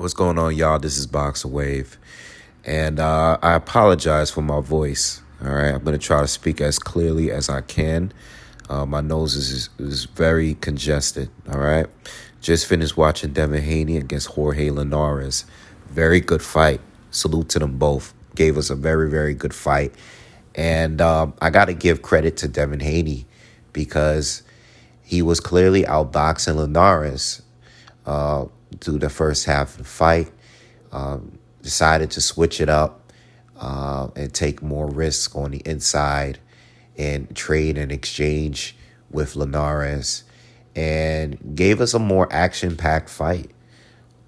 What's going on, y'all? This is BoxingWave, and I apologize for my voice. All right, I'm gonna try to speak as clearly as I can. My nose is very congested. All right, just finished watching Devin Haney against Jorge Linares. Very good fight. Salute to them both. Gave us a very good fight, and I got to give credit to Devin Haney because he was clearly outboxing Linares through the first half of the fight. Decided to switch it up and take more risks on the inside and trade and exchange with Linares and gave us a more action-packed fight.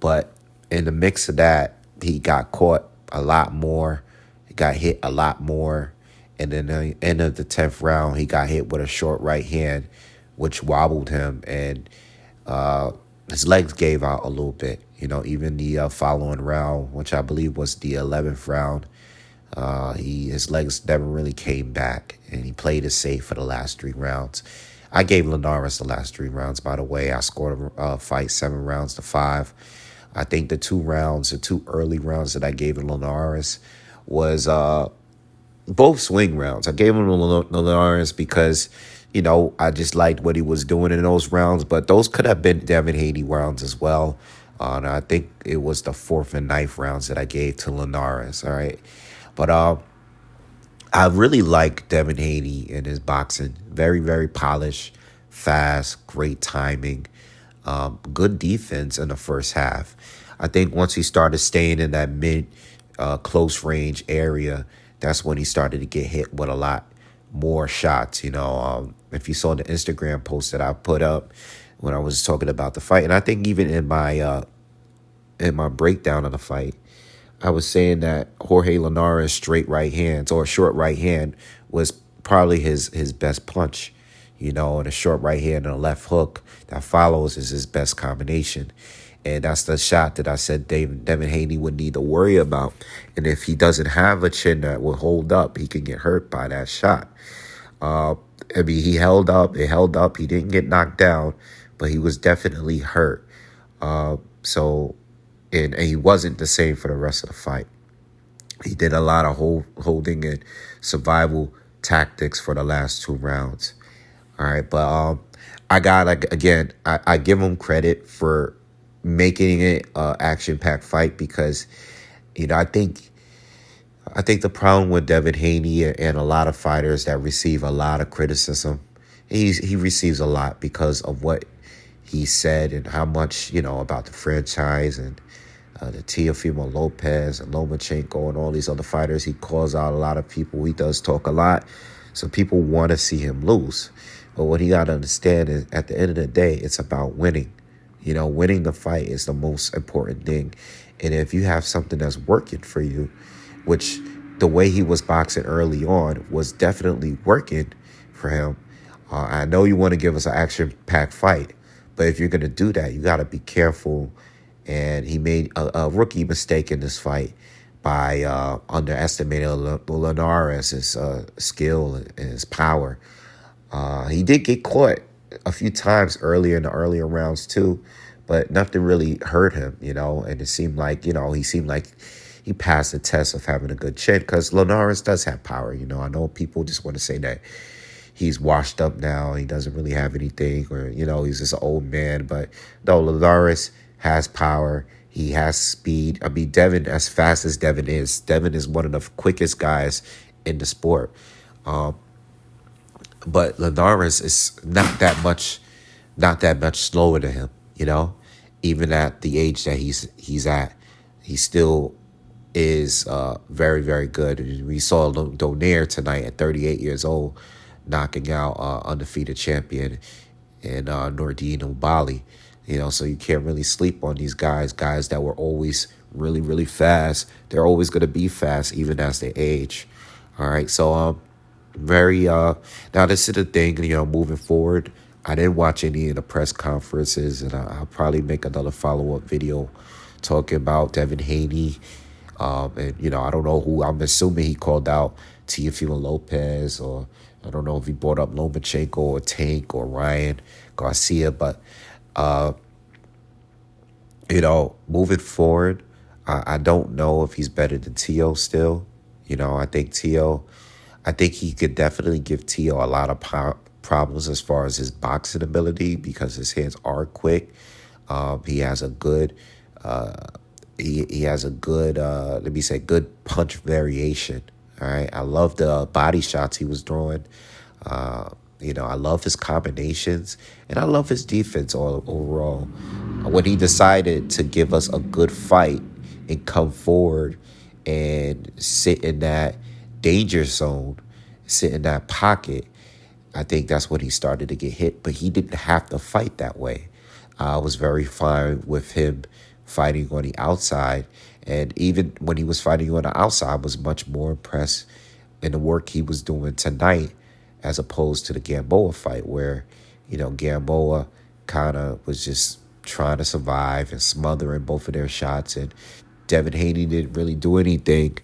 But in the mix of that, he got caught a lot more. He got hit a lot more. And in the end of the 10th round, he got hit with a short right hand, which wobbled him. And his legs gave out a little bit. Even the following round, which I believe was the 11th round, his legs never really came back, and he played it safe for the last 3 rounds. I gave Linares the last 3 rounds, by the way. I scored a fight 7-5. I think the 2 early rounds that I gave Linares was both swing rounds. I gave him Linares because, I just liked what he was doing in those rounds, but those could have been Devin Haney rounds as well. And I think it was the 4th and 9th rounds that I gave to Linares, all right? But I really like Devin Haney in his boxing. Very polished, fast, great timing, good defense in the first half. I think once he started staying in that mid close range area, that's when he started to get hit with a lot more shots. If you saw the Instagram post that I put up when I was talking about the fight, and I think even in my breakdown of the fight, I was saying that Jorge Linares' straight right hands or short right hand was probably his best punch. And a short right hand and a left hook that follows is his best combination. And that's the shot that I said Devin Haney would need to worry about. And if he doesn't have a chin that will hold up, he can get hurt by that shot. He held up. It held up. He didn't get knocked down, but he was definitely hurt. And he wasn't the same for the rest of the fight. He did a lot of holding and survival tactics for the last 2 rounds. All right, but I give him credit for making it an action-packed fight because, I think the problem with Devin Haney and a lot of fighters that receive a lot of criticism, he receives a lot because of what he said and how much, about the franchise and the Teofimo Lopez and Lomachenko and all these other fighters. He calls out a lot of people. He does talk a lot. So people want to see him lose. But what he got to understand is at the end of the day, it's about winning. Winning the fight is the most important thing. And if you have something that's working for you, which the way he was boxing early on was definitely working for him. I know you want to give us an action-packed fight, but if you're going to do that, you got to be careful. And he made a rookie mistake in this fight by underestimating Linares' skill and his power. He did get caught a few times in the earlier rounds too, but nothing really hurt him, and it seemed like, he passed the test of having a good chin because Linares does have power. I know people just want to say that he's washed up now. He doesn't really have anything or, he's just an old man. But no, Linares has power. He has speed. Devin, as fast as Devin is one of the quickest guys in the sport. But Linares is not that much slower than him, Even at the age that he's at, he still is very good. We saw Donaire tonight at 38 years old, knocking out undefeated champion and Nordine Ubali. So you can't really sleep on these guys that were always really fast. They're always going to be fast even as they age. All right, so now this is the thing, moving forward. I didn't watch any of the press conferences, and I'll probably make another follow-up video talking about Devin Haney. And, I don't know who. I'm assuming he called out Teofimo Lopez, or I don't know if he brought up Lomachenko or Tank or Ryan Garcia, but Moving forward, I don't know if he's better than Tio still. I think he could definitely give Tio a lot of problems as far as his boxing ability because his hands are quick. He has a good, uh, he has a good, let me say, good punch variation. All right, I love the body shots he was throwing. Uh, I love his combinations and I love his defense overall. When he decided to give us a good fight and come forward and sit in that danger zone, sit in that pocket, I think that's when he started to get hit. But he didn't have to fight that way. I was very fine with him fighting on the outside. And even when he was fighting on the outside, I was much more impressed in the work he was doing tonight as opposed to the Gamboa fight where, Gamboa kind of was just trying to survive and smothering both of their shots. And Devin Haney didn't really do anything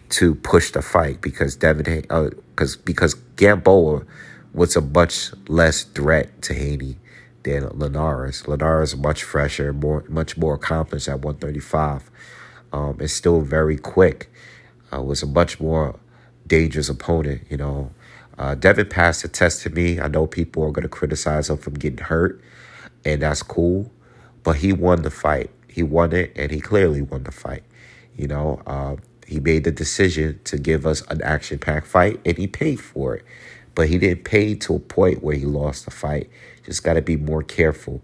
to push the fight because because Gamboa was a much less threat to Haney than Linares. Linares is much fresher, much more accomplished at 135. It's still very quick. Was a much more dangerous opponent. Devin passed the test to me. I know people are going to criticize him from getting hurt, and that's cool. But he won the fight. He won it, and he clearly won the fight. He made the decision to give us an action-packed fight, and he paid for it. But he didn't pay to a point where he lost the fight. Just got to be more careful.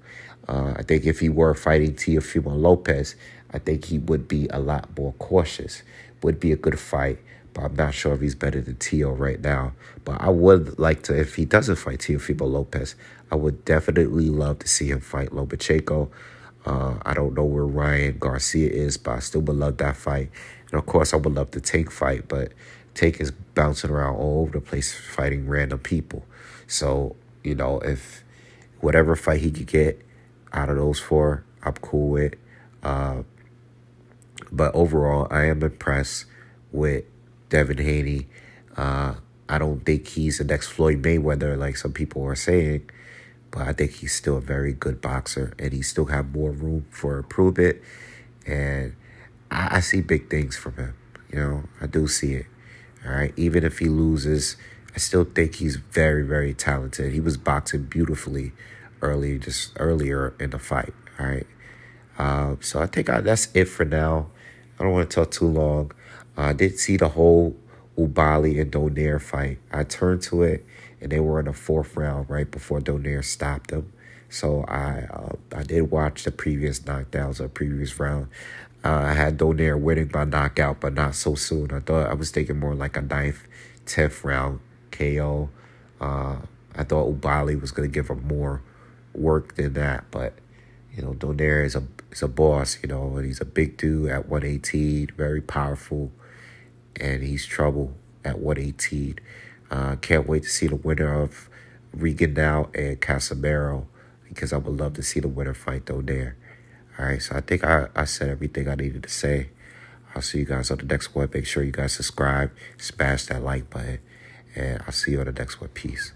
I think if he were fighting Teofimo Lopez, I think he would be a lot more cautious. Would be a good fight, but I'm not sure if he's better than Tio right now. But I would like to, if he doesn't fight Teofimo Lopez, I would definitely love to see him fight Lomachenko. I don't know where Ryan Garcia is, but I still would love that fight. And of course, I would love the Tank fight, but Tank is bouncing around all over the place fighting random people. So, if whatever fight he could get out of those four, I'm cool with. But overall, I am impressed with Devin Haney. I don't think he's the next Floyd Mayweather like some people are saying, but I think he's still a very good boxer, and he still have more room for improvement. And I see big things from him. I do see it. All right. Even if he loses, I still think he's very, very talented. He was boxing beautifully earlier in the fight. All right. So I think that's it for now. I don't want to talk too long. I did see the whole Ubali and Donaire fight. I turned to it, and they were in the fourth round right before Donaire stopped them. So I did watch the previous knockdowns of the previous round. I had Donaire winning by knockout, but not so soon. I was thinking more like a ninth, 10th round KO. I thought Ubali was going to give him more work than that, but Donaire is a boss. And he's a big dude at 118, very powerful, and he's trouble at 118. Can't wait to see the winner of Regan now and Casemiro, because I would love to see the winner fight Donaire. All right, so I think I said everything I needed to say. I'll see you guys on the next one. Make sure you guys subscribe, smash that like button, and I'll see you on the next one. Peace.